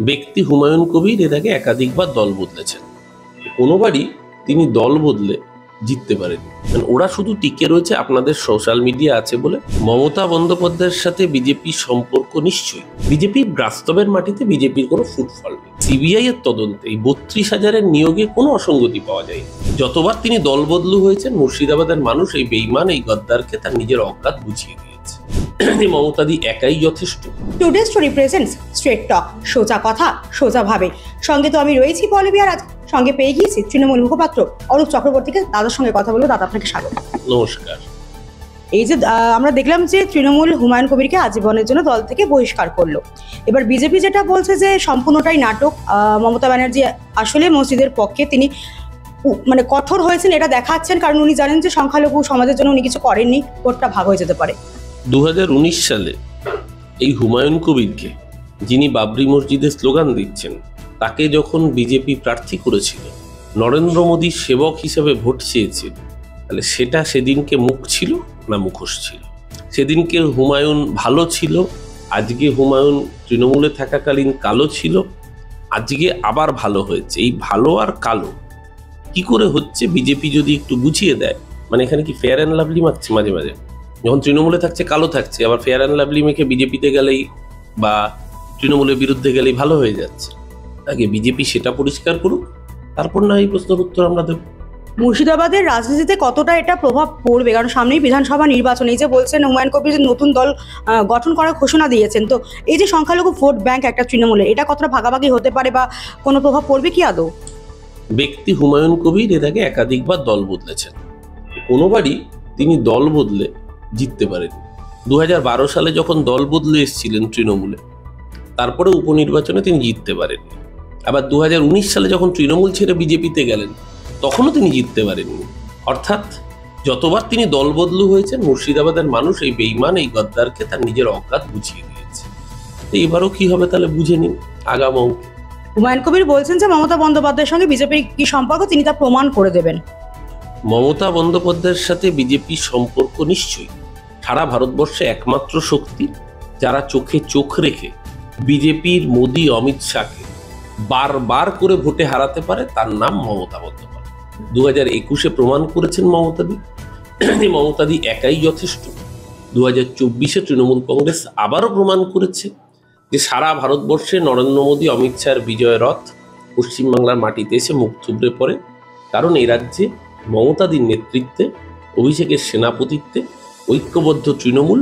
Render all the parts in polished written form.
ব্যক্তি হুমায়ুন কবির এর আগে একাধিকবার দল বদলেছেন, কোনোবারই তিনি দল বদলে জিততে পারেনি। ওরা শুধু টিকে রয়েছে আপনাদের সোশ্যাল মিডিয়া আছে বলে। মমতা বন্দ্যোপাধ্যায়ের সাথে বিজেপির সম্পর্ক নিশ্চয়ই, বিজেপির বাস্তবের মাটিতে বিজেপির কোনো ফুটফল নেই। সিবিআই এর তদন্তে এই 32,000-এর নিয়োগে কোনো অসঙ্গতি পাওয়া যায়। যতবার তিনি দল বদলু হয়েছেন, মুর্শিদাবাদের মানুষ এই বেঈমান, এই গদ্দারকে তার নিজের অজ্ঞাত বুঝিয়ে দিয়েছে। মমতাদি একাই যথেষ্ট। টুডে স্টোরি প্রেজেন্টস স্ট্রেট টক, সোজা কথা সোজা ভাবে। সঙ্গে তো আমি রয়েছি পল্লবী, আর সঙ্গে পেয়ে গিয়েছি তৃণমূল মুখপাত্র অরূপ চক্রবর্তীকে। দাদার সঙ্গে কথা বলবো। দাদা, আপনাকে স্বাগত। নমস্কার। এই যে আমরা দেখলাম যে তৃণমূল হুমায়ুন কবিরকে আজীবনের জন্য দল থেকে বহিষ্কার করলো। এবার বিজেপি যেটা বলছে যে সম্পূর্ণটাই নাটক। মমতা ব্যানার্জি আসলে মসজিদের পক্ষে, তিনি মানে কঠোর হয়েছেন এটা দেখাচ্ছেন, কারণ উনি জানেন যে সংখ্যালঘু সমাজের জন্য উনি কিছু করেননি, ভোটটা ভাগ হয়ে যেতে পারে। 2019 সালে এই হুমায়ুন কবিরকে, যিনি বাবরি মসজিদে স্লোগান দিচ্ছেন, তাকে যখন বিজেপি প্রার্থী করেছিল, নরেন্দ্র মোদীর সেবক হিসেবে ভোট চেয়েছিল, তাহলে সেটা সেদিনকে মুখ ছিল না মুখোশ ছিল? সেদিনকে হুমায়ুন ভালো ছিল, আজকে হুমায়ুন তৃণমূলে থাকাকালীন কালো ছিল, আজকে আবার ভালো হয়েছে। এই ভালো আর কালো কি করে হচ্ছে বিজেপি যদি একটু বুঝিয়ে দেয়। মানে এখানে কি ফেয়ার অ্যান্ড লাভলি মাখছে মাঝে মাঝে? যখন তৃণমূলে থাকছে কালো থাকছে, আবার ফেয়ার অ্যান্ড লাভলি মেখে বিজেপিতে গেলেই বা তৃণমূলের বিরুদ্ধে গেলেই ভালো হয়ে যাচ্ছে। আগে বিজেপি সেটা পরিষ্কার করুক, তারপর না এই প্রশ্নের উত্তর আমরা দেব। মুর্শিদাবাদের রাজনীতিতে কতটা এটা প্রভাব পড়বে? কারণ সামনেই বিধানসভা নির্বাচন। এই যে বলছেন হুমায়ুন কবির যে নতুন দল গঠন করার ঘোষণা দিয়েছেন, তো এই যে সংখ্যালঘু ভোট ব্যাংক একটা তৃণমূলের, এটা কতটা ভাগাভাগি হতে পারে বা কোনো প্রভাব পড়বে কি আদৌ? ব্যক্তি হুমায়ুন কবির এর আগে একাধিকবার দল বদলেছেন, কোনোবারই তিনি দল বদলে জিততে পারেন। 2012 সালে যখন দল বদলে এসেছিলেন তৃণমূলে, তারপরে উপনির্বাচনে তিনি জিততে পারেননি। আবার 2019 সালে যখন তৃণমূল ছেড়ে বিজেপিতে গেলেন, তখনও তিনি জিততে পারেননি। অর্থাৎ যতবার তিনি দল বদলু হয়েছেন, মুর্শিদাবাদের মানুষ এই বেঈমান, এই গদ্দারকে তার নিজের অজ্ঞাত বুঝিয়ে দিয়েছে। এইবারও কি হবে তাহলে বুঝে নিন আগাম অঙ্কে। হুমায়ুন কবির বলছেন যে মমতা বন্দ্যোপাধ্যায়ের সঙ্গে বিজেপির কি সম্পর্ক, তিনি তা প্রমাণ করে দেবেন। মমতা বন্দ্যোপাধ্যায়ের সাথে বিজেপির সম্পর্ক নিশ্চয়ই। সারা ভারতবর্ষে একমাত্র শক্তি যারা চোখে চোখ রেখে বিজেপির মোদী অমিত শাহকে বারবার করে ভোটে হারাতে পারে, তার নাম মমতা বন্দ্যোপাধ্যায়। 2021-এ প্রমাণ করেছেন মমতাদি একাই যথেষ্ট। 2024-এ তৃণমূল কংগ্রেস আবারও প্রমাণ করেছে যে সারা ভারতবর্ষে নরেন্দ্র মোদী অমিত শাহের বিজয় রথ পশ্চিমবাংলার মাটিতে এসে মুখ থুবড়ে পড়ে। কারণ এই রাজ্যে মমতাদির নেতৃত্বে, অভিষেকের সেনাপতিত্বে ঐক্যবদ্ধ তৃণমূল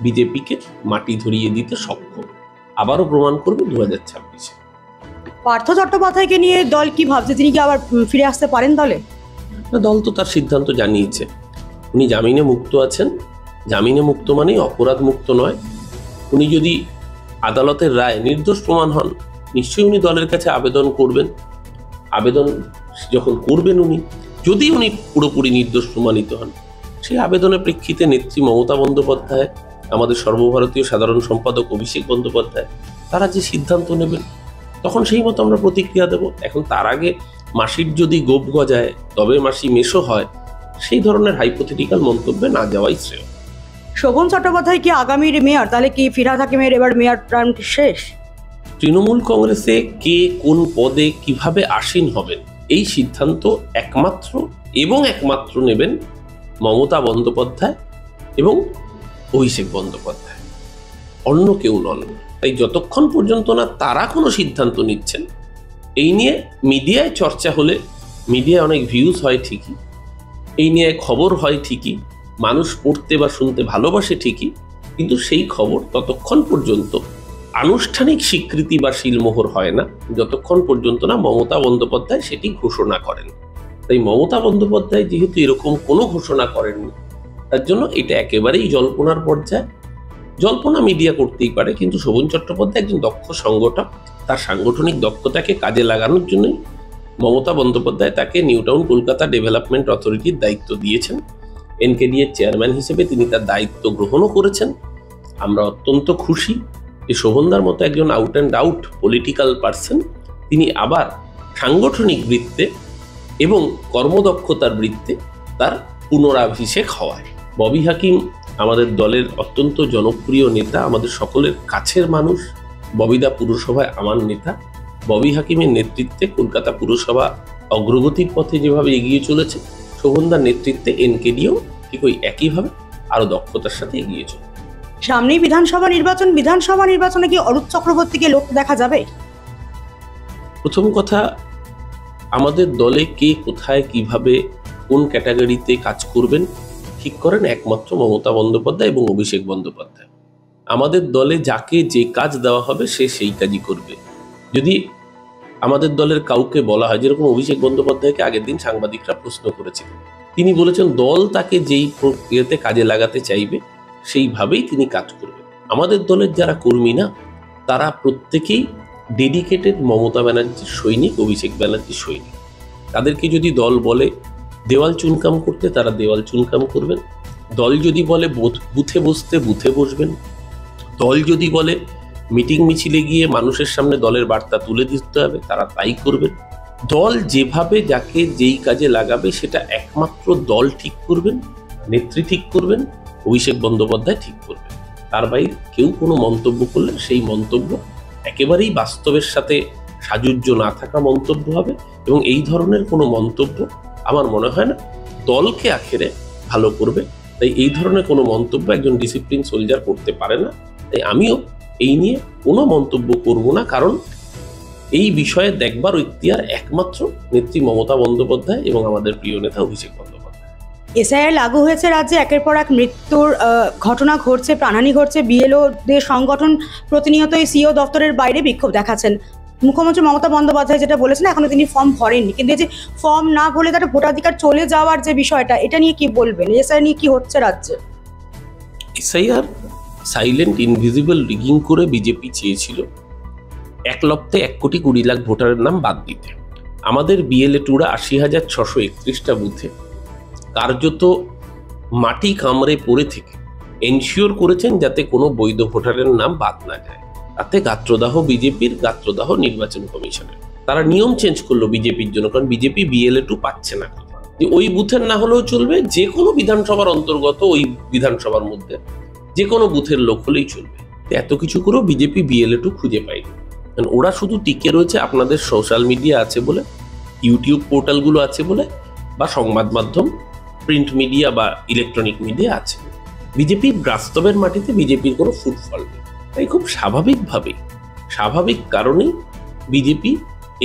বিজেপিকে মাটি ধরিয়ে দিতে সক্ষম। আবারও প্রমাণ করবে 2026-এ। পার্থ চট্টোপাধ্যায়কে নিয়ে দল কি ভাবছে? তিনি কি আবার ফিরে আসতে পারেন দলে? দল তো তার সিদ্ধান্ত জানিয়েছে। উনি জামিনে মুক্ত আছেন। জামিনে মুক্ত মানেই অপরাধ মুক্ত নয়। উনি যদি আদালতের রায় নির্দোষ প্রমাণ হন, নিশ্চয়ই উনি দলের কাছে আবেদন করবেন। আবেদন যখন করবেন উনি, যদি উনি পুরোপুরি নির্দোষ প্রমাণিত হন, সেই আবেদনের প্রেক্ষিতে নেত্রী মমতা বন্দ্যোপাধ্যায়, আমাদের সর্বভারতীয় সাধারণ সম্পাদক অভিষেক বন্দ্যোপাধ্যায়, তারা যে সিদ্ধান্ত নেবেন, তখন সেই মতো আমরা প্রতিক্রিয়া দেব। এখন তার আগে মাসির যদি গোপ গজায় তবে মাসি মেশো হয়, সেই ধরনের হাইপোথেটিক্যাল মন্তব্যে না যাওয়াই শ্রেয়। শোভন চট্টোপাধ্যায় কি আগামীর মেয়র? তাহলে কি ফিরহাদ হাকিমের এবার মেয়র টার্ম শেষ? তৃণমূল কংগ্রেসে কে কোন পদে কিভাবে আসীন হবেন, এই সিদ্ধান্ত একমাত্র নেবেন মমতা বন্দ্যোপাধ্যায় এবং অভিষেক বন্দ্যোপাধ্যায়, অন্য কেউ নন। তাই যতক্ষণ পর্যন্ত না তারা কোনো সিদ্ধান্ত নিচ্ছেন, এই নিয়ে মিডিয়ায় চর্চা হলে, মিডিয়ায় অনেক ভিউজ হয় ঠিকই, এই নিয়ে খবর হয় ঠিকই, মানুষ পড়তে বা শুনতে ভালোবাসে ঠিকই, কিন্তু সেই খবর ততক্ষণ পর্যন্ত আনুষ্ঠানিক স্বীকৃতি বা শিলমোহর হয় না, যতক্ষণ পর্যন্ত না মমতা বন্দ্যোপাধ্যায় সেটি ঘোষণা করেন। তাই মমতা বন্দ্যোপাধ্যায় যেহেতু এরকম কোনো ঘোষণা করেননি, তার জন্য এটা একেবারেই জল্পনার পর্যায়ে। জল্পনা মিডিয়া করতেই পারে, কিন্তু শোভন চট্টোপাধ্যায় একজন দক্ষ সংগঠক। তার সাংগঠনিক দক্ষতাকে কাজে লাগানোর জন্যই মমতা বন্দ্যোপাধ্যায় তাকে নিউ টাউন কলকাতা ডেভেলপমেন্ট অথরিটির দায়িত্ব দিয়েছেন। এনকেডি এর চেয়ারম্যান হিসেবে তিনি তার দায়িত্ব গ্রহণও করেছেন। আমরা অত্যন্ত খুশি যে শোভনদার মতো একজন out and out political person, তিনি আবার সাংগঠনিক বৃত্তে এবং কর্মদক্ষতার বৃত্তে তার পুনরাভিষেক হওয়ায়। ববি হাকিম আমাদের দলের অত্যন্ত জনপ্রিয় নেতা, আমাদের সকলের কাছের মানুষ। ববিদা পুরসভায় আমার নেতা, ববি হাকিমের নেতৃত্বে কলকাতা পুরসভা অগ্রগতির পথে যেভাবে এগিয়ে চলেছে, শোভনদার নেতৃত্বে এনকেডিও ঠিক ওই একইভাবে আরো দক্ষতার সাথে এগিয়ে চলবে। সামনেই বিধানসভা নির্বাচনে কি অরূপ চক্রবর্তীকে লড়তে দেখা যাবে? প্রথম কথা, আমাদের দলে কে কোথায় কিভাবে কোন ক্যাটাগরিতে কাজ করবেন ঠিক করেন একমাত্র মমতা বন্দ্যোপাধ্যায় এবং অভিষেক বন্দ্যোপাধ্যায়। আমাদের দলে যাকে যে কাজ দেওয়া হবে সে সেই কাজই করবে। যদি আমাদের দলের কাউকে বলা হয়, যেরকম অভিষেক বন্দ্যোপাধ্যায়কে আগের দিন সাংবাদিকরা প্রশ্ন করেছিলেন, তিনি বলেছেন দল তাকে যেই প্রক্রিয়াতে কাজে লাগাতে চাইবে সেইভাবেই তিনি কাজ করবেন। আমাদের দলের যারা কর্মী না, তারা প্রত্যেকেই ডেডিকেটেড মমতা ব্যানার্জির সৈনিক, অভিষেক ব্যানার্জির সৈনিক। তাদেরকে যদি দল বলে দেওয়াল চুনকাম করতে, তারা দেওয়াল চুনকাম করবেন। দল যদি বলে বুথে বসতে, বুথে বসবেন। দল যদি বলে মিটিং মিছিলে গিয়ে মানুষের সামনে দলের বার্তা তুলে দিতে হবে, তারা তাই করবেন। দল যেভাবে যাকে যেই কাজে লাগাবে সেটা একমাত্র দল ঠিক করবেন, নেত্রী ঠিক করবেন, অভিষেক বন্দ্যোপাধ্যায় ঠিক করবেন। তার বাইরে কেউ কোনো মন্তব্য করলে সেই মন্তব্য একেবারেই বাস্তবের সাথে সাযুজ্য না থাকা মন্তব্য হবে, এবং এই ধরনের কোনো মন্তব্য আমার মনে হয় না দলকে আখেরে ভালো করবে। তাই এই ধরনের কোনো মন্তব্য একজন ডিসিপ্লিন সোলজার করতে পারে না। তাই আমিও এই নিয়ে কোনো মন্তব্য করব না, কারণ এই বিষয়ে দেখবার ইখতিয়ার একমাত্র নেত্রী মমতা বন্দ্যোপাধ্যায় এবং আমাদের প্রিয় নেতা অভিষেক বন্দ্যোপাধ্যায়। এসআইআর লাগু হয়েছে রাজ্যে, একের পর এক মৃত্যুর ঘটনা ঘটছে, প্রাণহানি ঘটছে। বিএলওদের সংগঠন প্রতিনিয়ত এই সিও দপ্তরের বাইরে বিক্ষোভ দেখাচ্ছেন। মুখ্যমন্ত্রী মমতা বন্দ্যোপাধ্যায় যেটা বলেছেন, এখনো তিনি ফর্ম ভরেননি, কিন্তু এই যে ফর্ম না ভরলে তার ভোটাধিকার চলে যাওয়ার যে বিষয়টা, এটা নিয়ে কি বলবেন? এসআইআর নিয়ে কি হচ্ছে রাজ্যে? এসআইআর সাইলেন্ট ইনভিজিবল রিগিং করে বিজেপি চেয়েছিল 1,20,20,00,000 ভোটারের নাম বাদ দিতে। আমাদের বিএলএ-2রা 80,631টা বুথে কার্যত মাটি কামড়ে পড়ে থেকে এনশিওর করেছেন যাতে কোনো বৈধ ভোটারের নাম বাদ না যায়। তাতে গাত্রদাহ বিজেপির, গাত্রদাহ নির্বাচন কমিশনের। তারা নিয়ম চেঞ্জ করলো বিজেপির জন্য, কারণ বিজেপি বিএলএ-2 পাচ্ছে না, যে ওই বুথের না হলেও চলবে, যে কোনো বিধানসভার অন্তর্গত ওই বিধানসভার মধ্যে যে কোনো বুথের লোক হলেই চলবে। এত কিছু করেও বিজেপি বিএলএ-2 খুঁজে পায়নি। ওরা শুধু টিকে রয়েছে আপনাদের সোশ্যাল মিডিয়া আছে বলে, ইউটিউব পোর্টালগুলো আছে বলে, বা সংবাদ মাধ্যম, প্রিন্ট মিডিয়া বা ইলেকট্রনিক মিডিয়া আছে। বিজেপির বাস্তবের মাটিতে বিজেপির কোনো ফুটফল নেই। তাই খুব স্বাভাবিকভাবেই, স্বাভাবিক কারণেই বিজেপি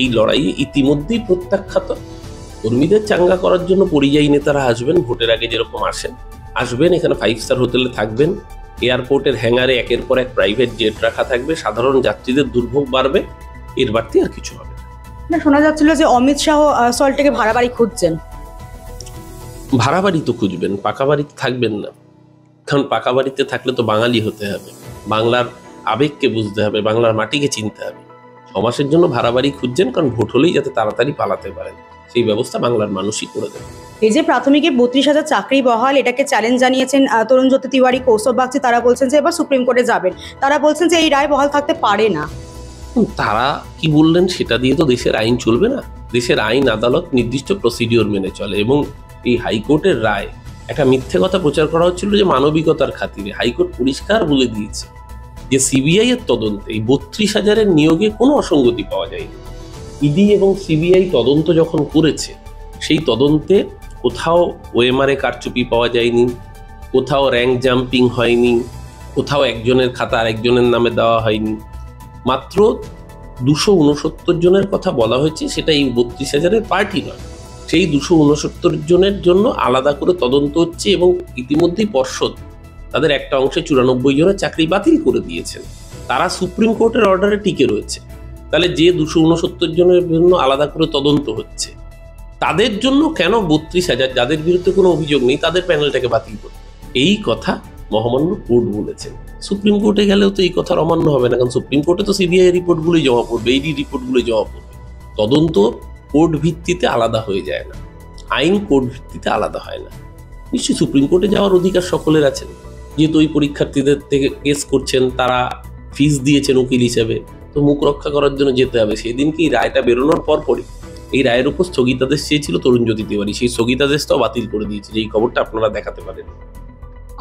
এই লড়াইয়ে ইতিমধ্যেই প্রত্যাখ্যাত। কর্মীদের চাঙ্গা করার জন্য পরিযায়ী নেতারা আসবেন, ভোটের আগে যেরকম আসবেন, এখানে 5 স্টার হোটেলে থাকবেন, এয়ারপোর্টের হ্যাঙ্গারে একের পর এক প্রাইভেট জেট রাখা থাকবে, সাধারণ যাত্রীদের দুর্ভোগ বাড়বে, এর বাড়তি আর কিছু হবে না। শোনা যাচ্ছিল যে অমিত শাহ সল্টলেকে ভাড়া বাড়ি খুঁজছেন। ভাড়া বাড়ি তো খুঁজবেন, পাকা বাড়িতে থাকবেন না। কারণ পাকা বাড়িতে থাকলে তো বাঙালি হতে হবে, বাংলার আবেগকে বুঝতে হবে, বাংলার মাটিকে চিনতে হবে। 6 মাসের জন্য ভাড়া বাড়ি খুঁজছেন, কারণ ভোট হলেই যাতে তাড়াতাড়ি পালাতে পারেন, সেই ব্যবস্থা বাংলার মানুষই করে দেবে। এই যে প্রাথমিকে 32,000 চাকরি বহাল, এটাকে চ্যালেঞ্জ জানিয়েছেন তরুণ জ্যোতি তিওয়ারি, কৌস্তব বাগচি। তারা বলছেন যে এবার সুপ্রিম কোর্টে যাবেন। তারা বলছেন যে এই রায় বহাল থাকতে পারে না। তারা কি বললেন সেটা দিয়ে তো দেশের আইন চলবে না। দেশের আইন আদালত নির্দিষ্ট প্রসিডিওর মেনে চলে, এবং এই হাইকোর্টের রায় একটা মিথ্যে কথা প্রচার করা হচ্ছিল যে মানবিকতার খাতিরে। হাইকোর্ট পরিষ্কার বলে দিয়েছে যে সিবিআই এর তদন্তে এই 32,000-এর নিয়োগে কোনো অসঙ্গতি পাওয়া যায়নি। ইডি এবং সিবিআই তদন্ত যখন করেছে, সেই তদন্তে কোথাও ওএমআরে কারচুপি পাওয়া যায়নি, কোথাও র্যাঙ্ক জাম্পিং হয়নি, কোথাও একজনের খাতা আরেকজনের নামে দেওয়া হয়নি। মাত্র 269 জনের কথা বলা হয়েছে, সেটা এই 32,000-এর পার্টি নয়। সেই 269 জনের জন্য আলাদা করে তদন্ত হচ্ছে, এবং ইতিমধ্যেই পর্ষদ তাদের একটা অংশে 94 জনের চাকরি বাতিল করে দিয়েছেন। তারা সুপ্রিম কোর্টের অর্ডারে টিকে রয়েছে। তাহলে যে 269 জনের জন্য আলাদা করে তদন্ত হচ্ছে, তাদের জন্য কেন 32,000 যাদের বিরুদ্ধে কোনো অভিযোগ নেই তাদের প্যানেলটাকে বাতিল করবে? এই কথা মহামান্য কোর্ট বলেছেন। সুপ্রিম কোর্টে গেলেও তো এই কথার অমান্য হবে না, কারণ সুপ্রিম কোর্টে তো সিবিআই রিপোর্টগুলোই জমা পড়বে, ইডি রিপোর্টগুলোই জমা পড়বে। তদন্ত কোর্ট ভিত্তিতে আলাদা হয়ে যায় না, আইন কোর্ট ভিত্তিতে আলাদা হয় না। নিশ্চয়ই সুপ্রিম কোর্টে যাওয়ার অধিকার সকলের আছেন, যেহেতু ওই পরীক্ষার্থীদের থেকে কেস করছেন, তারা ফিস দিয়েছেন উকিল হিসেবে, তো মুখ রক্ষা করার জন্য যেতে হবে। সেদিনকে এই রায়টা বেরোনোর পরপরই এই রায়ের উপর স্থগিতাদেশ চেয়েছিল তরুণ জ্যোতি তিওয়ারি, সেই স্থগিতাদেশটাও বাতিল করে দিয়েছে, যে এই খবরটা আপনারা দেখাতে পারেন।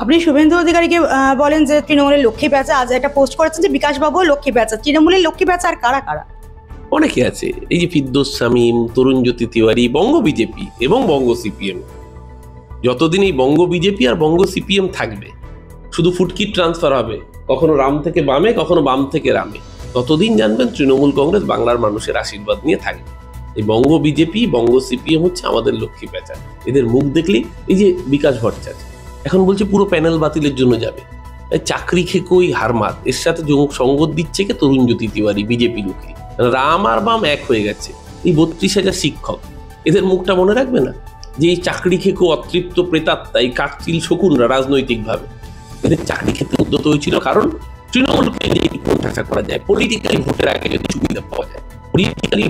আপনি শুভেন্দু অধিকারীকে বলেন যে তৃণমূলের লক্ষ্মী প্যাঁচা, আজ একটা পোস্ট করেছেন যে বিকাশবাবু লক্ষ্মী প্যাঁচা, তৃণমূলের লক্ষ্মী প্যাঁচা আর কারা কারা? অনেকে আছে, এই যে ফিরদৌস শামীম, তরুণজ্যোতি তিওয়ারি, বঙ্গ বিজেপি এবং বঙ্গ সিপিএম। যতদিন এই বঙ্গ বিজেপি আর বঙ্গ সিপিএম থাকবে, শুধু ফুটকিট ট্রান্সফার হবে, কখনো রাম থেকে বামে, কখনো বাম থেকে রামে, ততদিন জানবেন তৃণমূল কংগ্রেস বাংলার মানুষের আশীর্বাদ নিয়ে থাকবে। এই বঙ্গ বিজেপি, বঙ্গ সিপিএম হচ্ছে আমাদের লক্ষ্মী প্যাঁচা। এদের মুখ দেখলেই, এই যে বিকাশ ভট্টাচার্য এখন বলছে পুরো প্যানেল বাতিলের জন্য যাবে। এই চাকরি খেকোই হারমাত, এর সাথে সঙ্গত দিচ্ছে কে তরুণজ্যোতি তিওয়ারি, বিজেপি লুকি। রাম আর বাম এক হয়ে গেছে। এই 32,000 শিক্ষক, এদের মুখটা মনে রাখবে না যে এই চাকরি খেকো অতৃপ্ত প্রেতাত্মা, এই কাকচিল শকুনরা রাজনৈতিকভাবে এদের চাকরি ক্ষেত্রে উদ্যত হয়েছিল, কারণ তৃণমূলকে কোণঠাসা করা যায়, পলিটিক্যালি ভোটের আগে যদি সুবিধা পাওয়া যায়, পলিটিক্যালি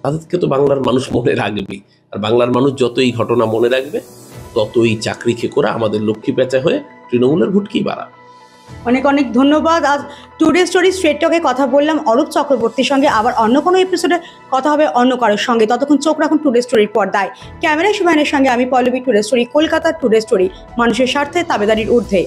তাদেরকে তো বাংলার মানুষ মনে রাখবেই। আর বাংলার মানুষ যত এই ঘটনা মনে রাখবে, তত এই চাকরি খেকোরা আমাদের লক্ষ্মী পেঁচা হয়ে তৃণমূলের ভোটকেই বাড়াবে। অনেক অনেক ধন্যবাদ। আজ টুডে স্টোরি স্ট্রেট টকে কথা বললাম অরূপ চক্রবর্তীর সঙ্গে। আবার অন্য কোনো এপিসোডে কথা হবে অন্য কারোর সঙ্গে। ততক্ষণ চোখ রাখুন টুডে স্টোরির পর্দায়। ক্যামেরায় শুভায়নের সঙ্গে আমি Pallabi. Today story Kolkata. Today story মানুষের স্বার্থে, তাবেদারির ঊর্ধ্বে।